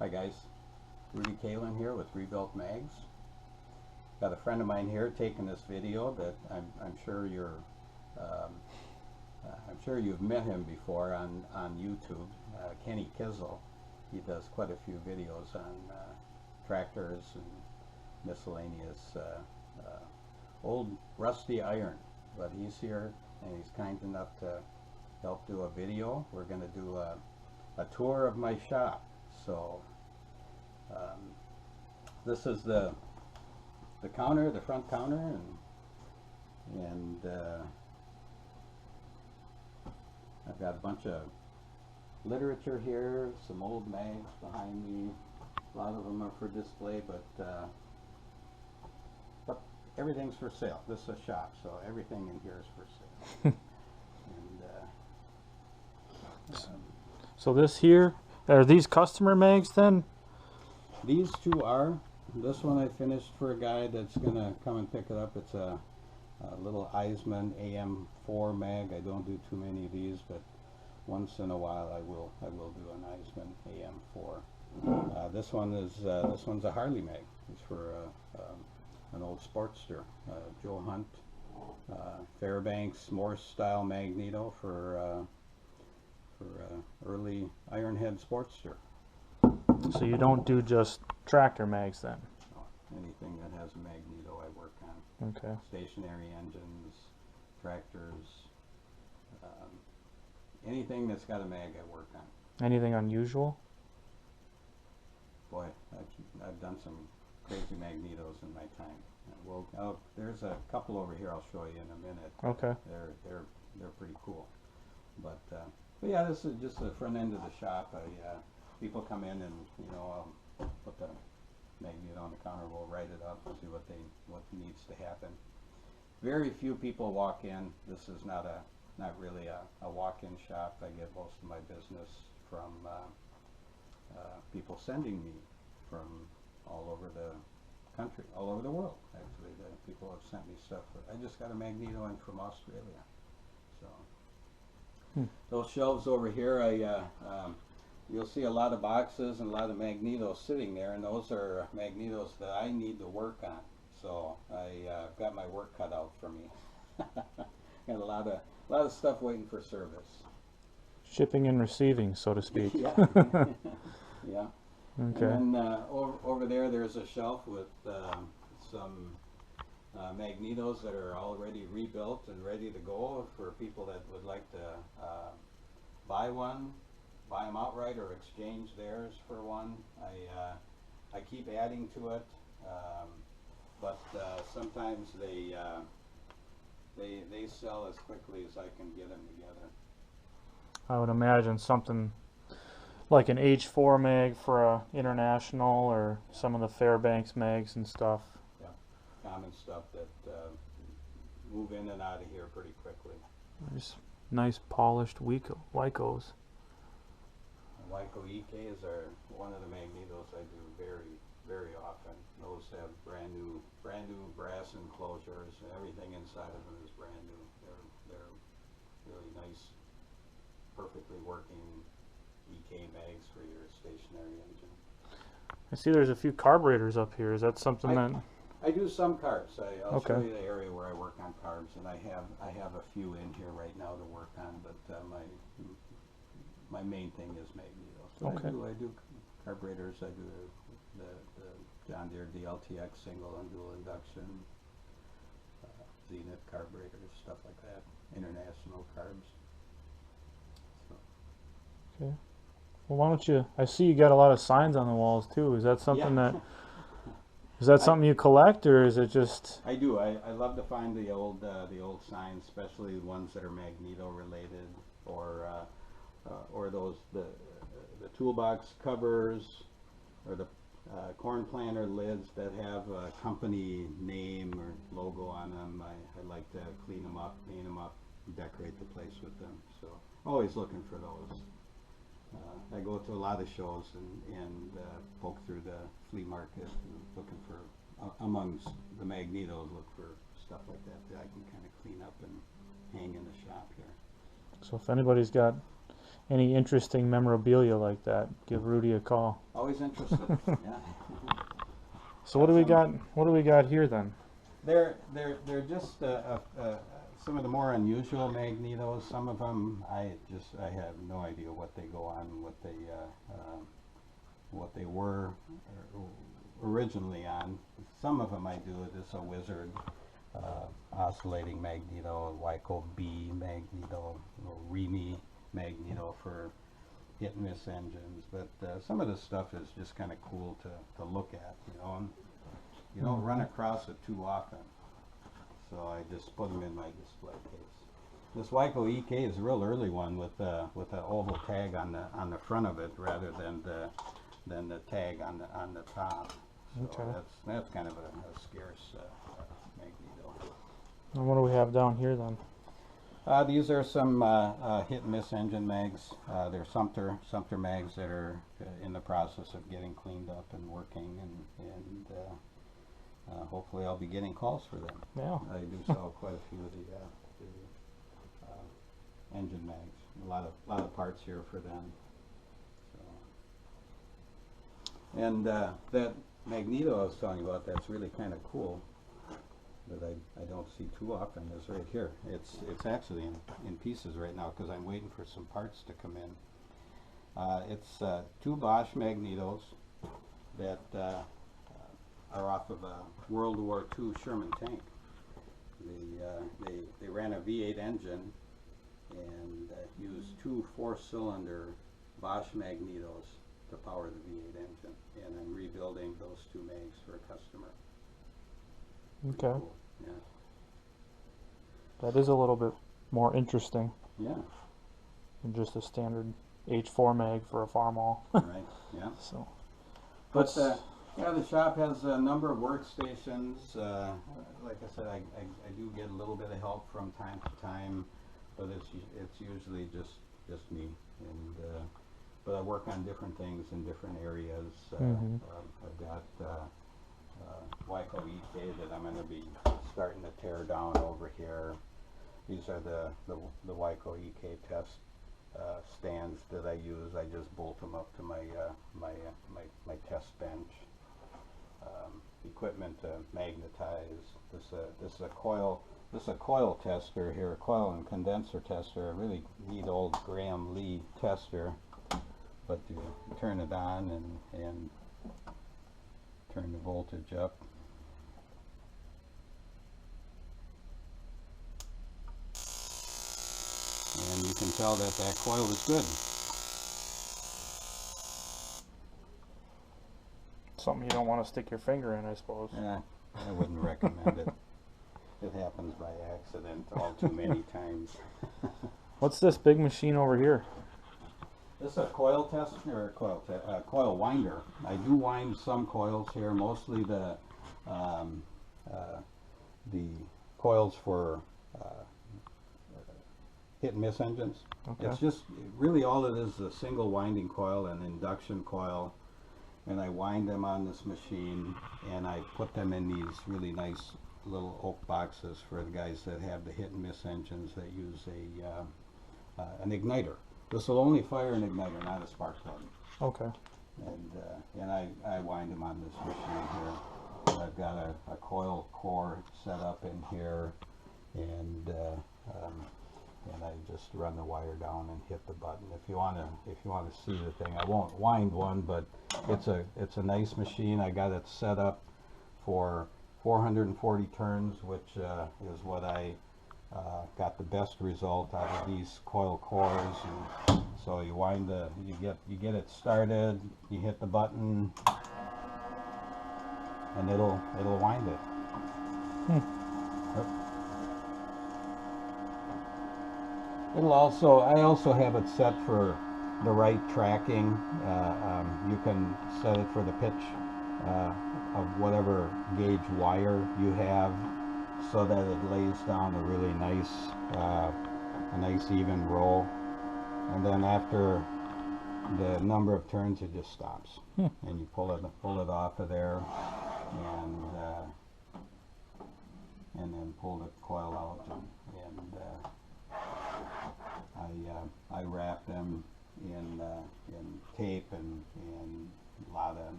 Hi guys, Rudy Kalin here with Rebuiltmags. Got a friend of mine here taking this video that I'm sure you've met him before on YouTube. Kenny Kizzle. He does quite a few videos on tractors and miscellaneous old rusty iron. But he's here and he's kind enough to help do a video. We're going to do a tour of my shop. So this is the counter, the front counter, and I've got a bunch of literature here, some old mags behind me. A lot of them are for display, but everything's for sale. This is a shop, so everything in here is for sale. So this here, are these customer mags then? These two are. This one I finished for a guy that's gonna come and pick it up. It's a little Eisman AM4 mag. I don't do too many of these, but once in a while I will do an Eisman AM4. This one's a Harley mag. It's for an old Sportster, Joe Hunt, Fairbanks Morse style magneto for early Ironhead Sportster. So you don't do just tractor mags then? No, anything that has a magneto I work on. Okay. Stationary engines, tractors, anything that's got a mag I work on. Anything unusual? Boy, I've done some crazy magnetos in my time. Well, there's a couple over here I'll show you in a minute. Okay. They're pretty cool. But yeah, this is just the front end of the shop. People come in and I'll put the magneto on the counter. We'll write it up and see what needs to happen. Very few people walk in. This is not really a walk-in shop. I get most of my business from people sending me from all over the country, all over the world. Actually, people have sent me stuff. I just got a magneto in from Australia. So those shelves over here, you'll see a lot of boxes and a lot of magnetos sitting there, and those are magnetos that I need to work on. So I got my work cut out for me. Got a lot of stuff waiting for service. Shipping and receiving, so to speak. Yeah. Yeah. Okay. And then over there's a shelf with some magnetos that are already rebuilt and ready to go for people that would like to buy them outright or exchange theirs for one. I keep adding to it, but sometimes they sell as quickly as I can get them together. I would imagine something like an H4 mag for a international, or some of the Fairbanks mags and stuff. Yeah, common stuff that move in and out of here pretty quickly. Nice polished Wycos. Wyco EKs are one of the magnetos I do very, very often. Those have brand new brass enclosures, and everything inside of them is brand new. They're really nice, perfectly working EK mags for your stationary engine. I see there's a few carburetors up here. Is that something I do some carbs. I'll Okay. show you the area where I work on carbs, and I have a few in here right now to work on, but my main thing is magnetos. So Okay. I do carburetors. I do the John Deere DLTX single and dual induction, Zenith carburetors, stuff like that. International carbs. So. Okay. Well, why don't you? I see you got a lot of signs on the walls too. Is that something something you collect, or is it just? I do. I love to find the old signs, especially the ones that are magneto related, or those the toolbox covers, or the corn planter lids that have a company name or logo on them. I like to clean them up, paint them up, decorate the place with them. So always looking for those. I go to a lot of shows and poke through the flea market, looking for amongst the magnetos. Look for stuff like that I can kind of clean up and hang in the shop here. So if anybody's got any interesting memorabilia like that, give Rudy a call. Always interested. Yeah. So what do we got? What do we got here then? They're just some of the more unusual magnetos. Some of them I have no idea what they go on, what they were originally on. Some of them I do. It's a Wizard oscillating magneto, a Wyco B magneto, a Remy magneto for hit and miss engines. But some of this stuff is just kind of cool to look at, you know. And you don't run across it too often, so I just put them in my display case. This Wyco EK is a real early one with an oval tag on the front of it rather than the tag on the top. So Okay. that's kind of a scarce magneto. And what do we have down here then? These are some hit and miss engine mags. They're Sumter mags that are in the process of getting cleaned up and working, and hopefully I'll be getting calls for them. Yeah. I do sell quite a few of the engine mags. A lot of parts here for them. So. And that magneto I was telling you about, that's really kind of cool, that I don't see too often, is right here. It's actually in pieces right now because I'm waiting for some parts to come in. It's two Bosch magnetos that are off of a World War II Sherman tank. They ran a V8 engine and used two 4-cylinder Bosch magnetos to power the V8 engine, and I'm rebuilding those two mags for a customer. Okay. Cool. Yeah. That is a little bit more interesting Yeah. than just a standard H4 mag for a farm all. Right. Yeah. So, But yeah, the shop has a number of workstations. Like I said, I do get a little bit of help from time to time, but it's usually just me. And but I work on different things in different areas. I've got Wyco EK that I'm going to be starting to tear down over here. These are the Wyco EK test stands that I use. I just bolt them up to my test bench. Equipment to magnetize. This is a coil tester here, a coil and condenser tester. A really neat old Graham Lee tester. But you turn it on and turn the voltage up. And you can tell that coil is good. something you don't want to stick your finger in, I suppose. Yeah, I wouldn't recommend it. It happens by accident all too many times. What's this big machine over here? This is a coil tester, or coil winder. I do wind some coils here, mostly the coils for hit and miss engines. Okay. It's just really all it is a single winding coil, an induction coil, and I wind them on this machine and I put them in these really nice little oak boxes for the guys that have the hit and miss engines that use an igniter. This will only fire an igniter, not a spark plug. Okay. And I wind them on this machine here. And I've got a coil core set up in here, and I just run the wire down and hit the button. If you want to see the thing, I won't wind one, but it's a nice machine. I got it set up for 440 turns, which is what I got the best result out of these coil cores. And so you wind you get it started, you hit the button, and it'll wind it. Yep. I also have it set for the right tracking. You can set it for the pitch of whatever gauge wire you have, so that it lays down a really nice even roll, and then after the number of turns it just stops, and you pull it off of there, and then pull the coil out, and I wrap them in tape and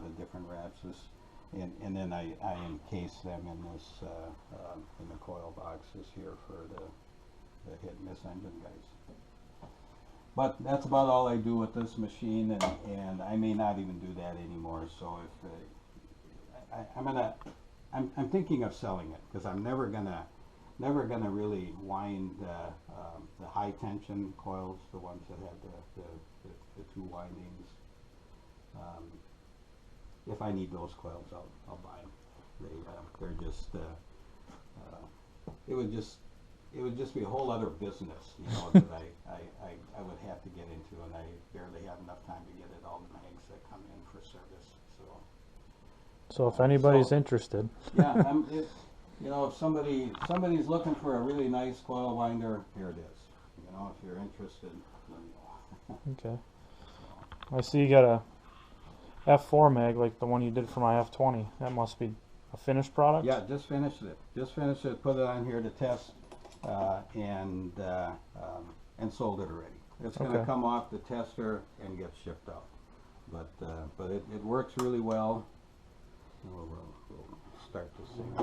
lot of different wraps. And then I encase them in this in the coil boxes here for the hit and miss engine guys. But that's about all I do with this machine, and I may not even do that anymore. So if I'm thinking of selling it, because I'm never gonna really wind the high tension coils, the ones that have the two windings. If I need those coils, I'll buy them. They're just it would just be a whole other business, you know, that I would have to get into, and I barely have enough time to get it all the mags that come in for service. So if anybody's interested. Yeah, you know, if somebody's looking for a really nice coil winder, here it is. You know, if you're interested, let me know. Okay. I see you got a F4 mag like the one you did for my F20. That must be a finished product? Yeah, just finished it. Just finished it, put it on here to test, and sold it already. It's going to come off the tester and get shipped out. But it works really well. We'll start this thing.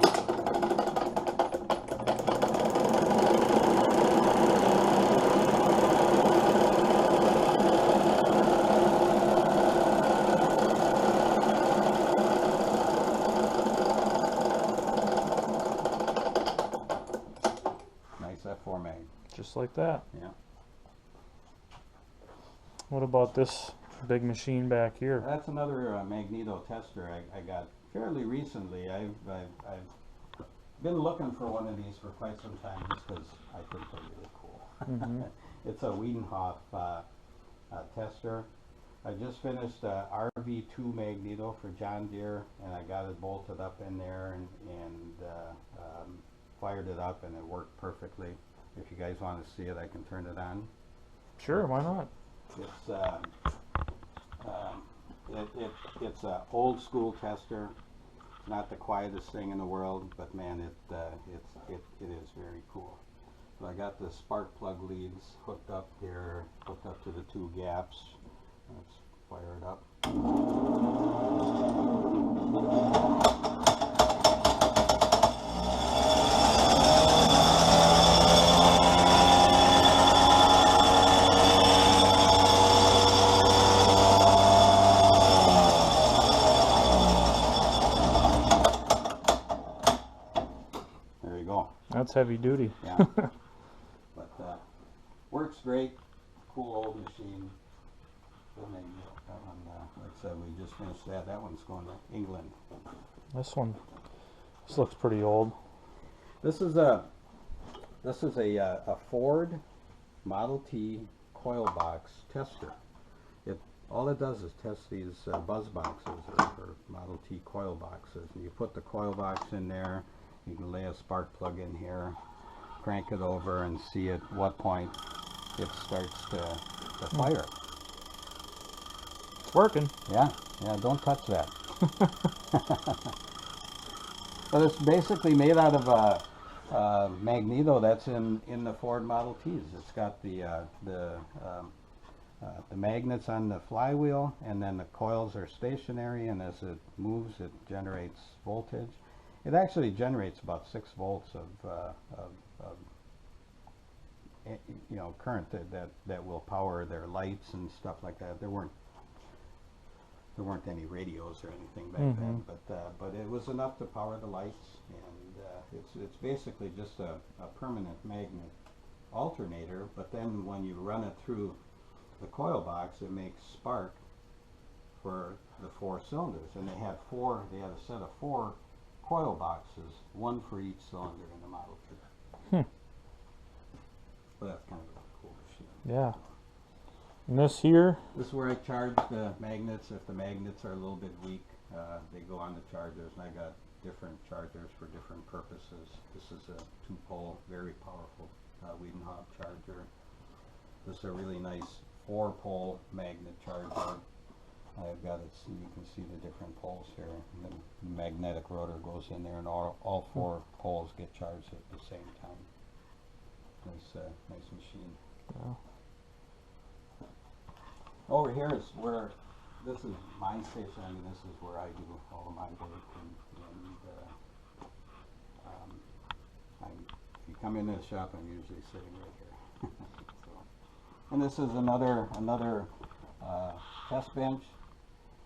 Nice F4 mag. Just like that. Yeah. What about this big machine back here? That's another magneto tester I got fairly recently. I've been looking for one of these for quite some time just because I think they're really cool. Mm-hmm. It's a Wiedenhoff tester. I just finished RV2 magneto for John Deere, and I got it bolted up in there and fired it up, and it worked perfectly. If you guys want to see it, I can turn it on. Sure, why not? It's an old school tester. It's not the quietest thing in the world, but man, it is very cool. So I got the spark plug leads hooked up here, hooked up to the two gaps. Let's fire it up. That's heavy duty. Yeah. But works great. Cool old machine. That one, like I said, we just finished that. That one's going to England. This looks pretty old. This is a Ford Model T coil box tester. All it does is test these buzz boxes or Model T coil boxes. And you put the coil box in there. You can lay a spark plug in here, crank it over, and see at what point it starts to fire. It's working. Yeah, don't touch that. But it's basically made out of a magneto that's in the Ford Model Ts. It's got the magnets on the flywheel, and then the coils are stationary, and as it moves, it generates voltage. It actually generates about 6 volts of current that will power their lights and stuff like that. There weren't any radios or anything back then, but it was enough to power the lights, and it's basically just a permanent magnet alternator. But then when you run it through the coil box, it makes spark for the 4 cylinders, and they had a set of 4 coil boxes, one for each cylinder in the Model T. So that's kind of a cool machine. Yeah. And this here? This is where I charge the magnets. If the magnets are a little bit weak, they go on the chargers, and I got different chargers for different purposes. This is a 2-pole, very powerful Wiedenhoff charger. This is a really nice 4-pole magnet charger. I've got it, so you can see the different poles here. And the magnetic rotor goes in there, and all 4 poles get charged at the same time. Nice machine. Yeah. Over here is where this is my station. I mean, this is where I do all of my work, and if you come into the shop, I'm usually sitting right here. So, and this is another test bench,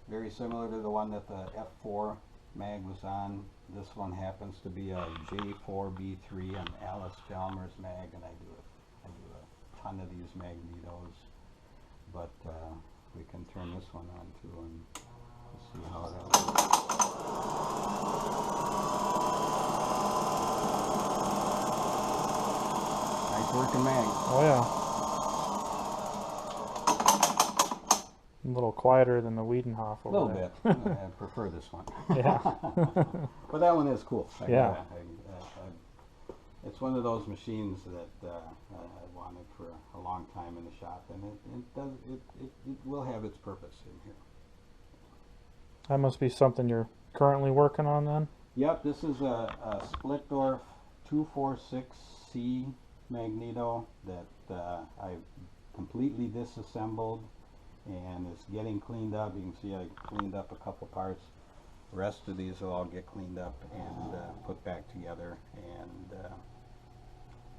very similar to the one that the F4 mag was on. This one happens to be a J4B3 and Alice Chalmers mag, and I do a ton of these magnetos. But we can turn this one on too and see how that works. Nice working mag. Oh yeah. A little quieter than the Wiedenhof over A little there. bit. I prefer this one. Yeah. But that one is cool. Yeah. It's one of those machines that I wanted for a long time in the shop, and it will have its purpose in here. That must be something you're currently working on then? Yep, this is a Splitdorf 246C magneto that I've completely disassembled and it's getting cleaned up. You can see I cleaned up a couple parts. The rest of these will all get cleaned up and put back together, and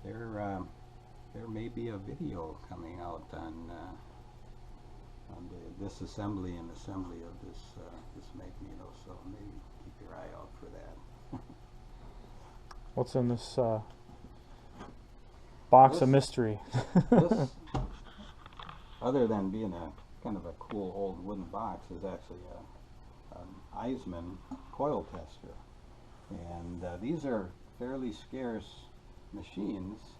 there may be a video coming out on the disassembly and assembly of this magneto, so maybe keep your eye out for that. What's in this box of mystery? This, other than being a kind of a cool old wooden box, is actually an Eisman Coil Tester, and these are fairly scarce machines.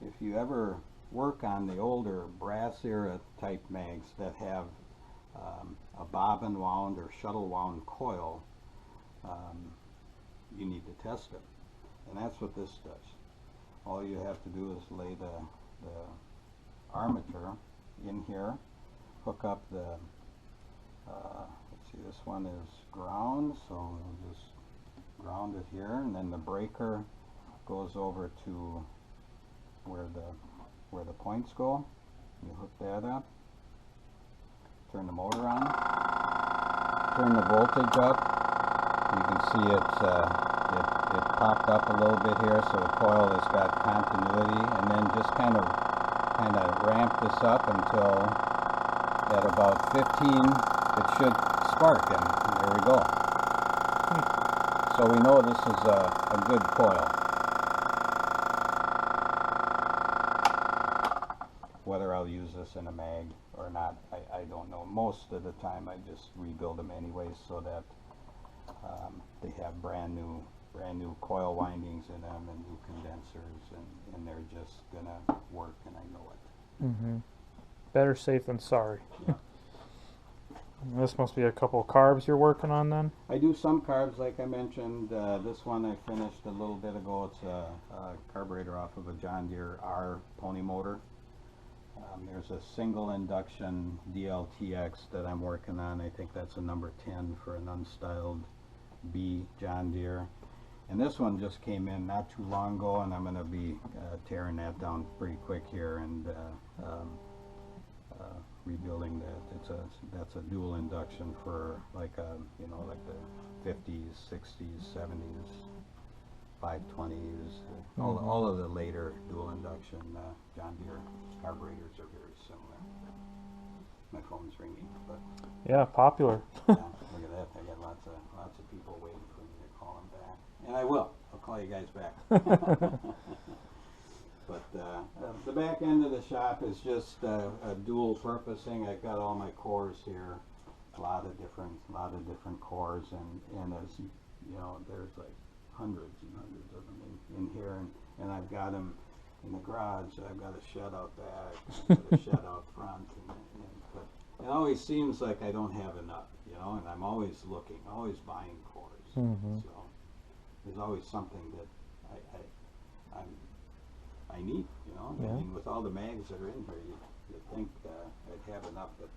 If you ever work on the older brass era type mags that have a bobbin wound or shuttle wound coil, you need to test it, and that's what this does. All you have to do is lay the armature in here, hook up the let's see, this one is ground, so we'll just ground it here, and then the breaker goes over to where the points go. You hook that up, turn the motor on, turn the voltage up. You can see it popped up a little bit here, so the coil has got continuity, and then just kind of ramp this up until at about 15 it should spark, and there we go. So we know this is a good coil. Whether I'll use this in a mag or not, I don't know. Most of the time I just rebuild them anyway, so that they have brand new coil windings in them and new condensers, and they're just gonna work, and I know it. Mm-hmm. Better safe than sorry. Yeah. This must be a couple carbs you're working on then? I do some carbs, like I mentioned. This one I finished a little bit ago. It's a carburetor off of a John Deere R pony motor. There's a single induction DLTX that I'm working on. I think that's a number 10 for an unstyled B John Deere. And this one just came in not too long ago, and I'm going to be tearing that down pretty quick here and rebuilding that. That's a dual induction for like like the 50s, 60s, 70s, 520s. All of the later dual induction John Deere carburetors are very similar. My phone's ringing, but yeah, popular. yeah, look at that. I got lots of people waiting for me to call them back, and I will. I'll call you guys back. But the back end of the shop is just a dual purposing. I've got all my cores here, a lot of different cores, and as you know, there's like hundreds and hundreds of them in here, and I've got them in the garage. I've got a shed out back, I've got a shed out front, but it always seems like I don't have enough, and I'm always looking, always buying cores. Mm-hmm. So there's always something that I need, Yeah. I mean, with all the mags that are in here, you'd think I'd have enough, but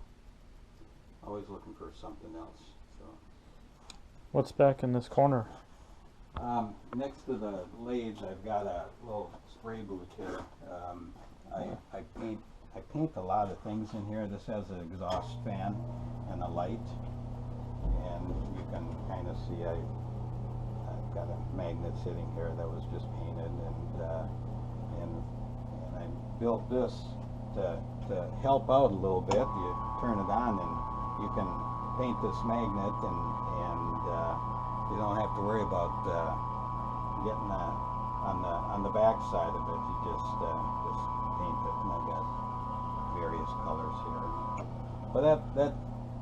always looking for something else. So What's back in this corner? next to the lathe, I've got a little spray booth here. I paint a lot of things in here. This has an exhaust fan and a light, and you can kind of see I've got a magnet sitting here that was just painted, and I built this to help out a little bit. You turn it on and you can paint this magnet, and you don't have to worry about getting on the back side of it. You just paint it, and I've got various colors here. But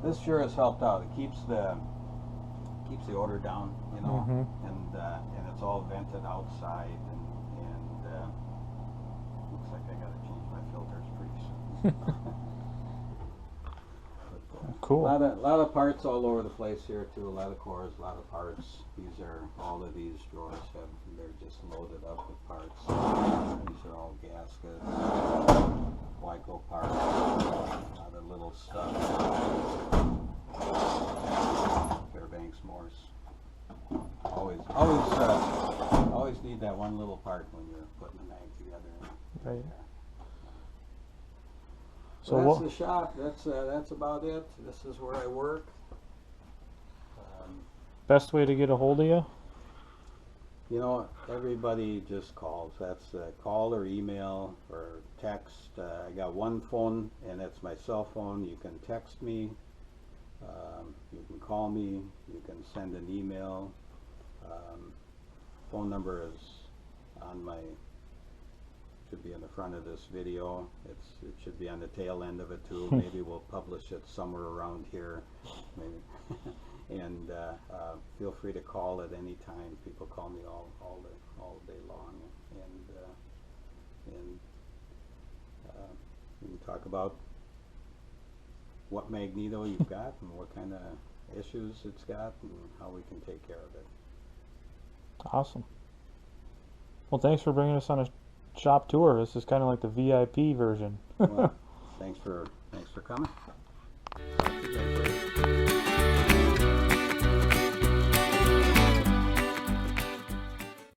this sure has helped out. It keeps the odor down, you know, and it's all vented outside, and looks like I got to change my filters pretty soon. But, cool. A lot of parts all over the place here too. A lot of cores, a lot of parts. These are all of these drawers they're just loaded up with parts. These are all gaskets, Wyco parts, a lot of little stuff. Fairbanks Morse. Always need that one little part when you're putting the mag together. Right. So that's the shop. That's about it. This is where I work. Best way to get a hold of you? You know, everybody just calls. That's call or email or text. I got one phone, and that's my cell phone. You can text me. You can call me. You can send an email. Phone number is on my. Should be in the front of this video. It should be on the tail end of it too. Maybe we'll publish it somewhere around here. Maybe. And feel free to call at any time. People call me all day long, and we can talk about what magneto you've got and what kind of issues it's got and how we can take care of it. Awesome. Well, thanks for bringing us on a shop tour. This is kind of like the VIP version. Well, thanks for coming.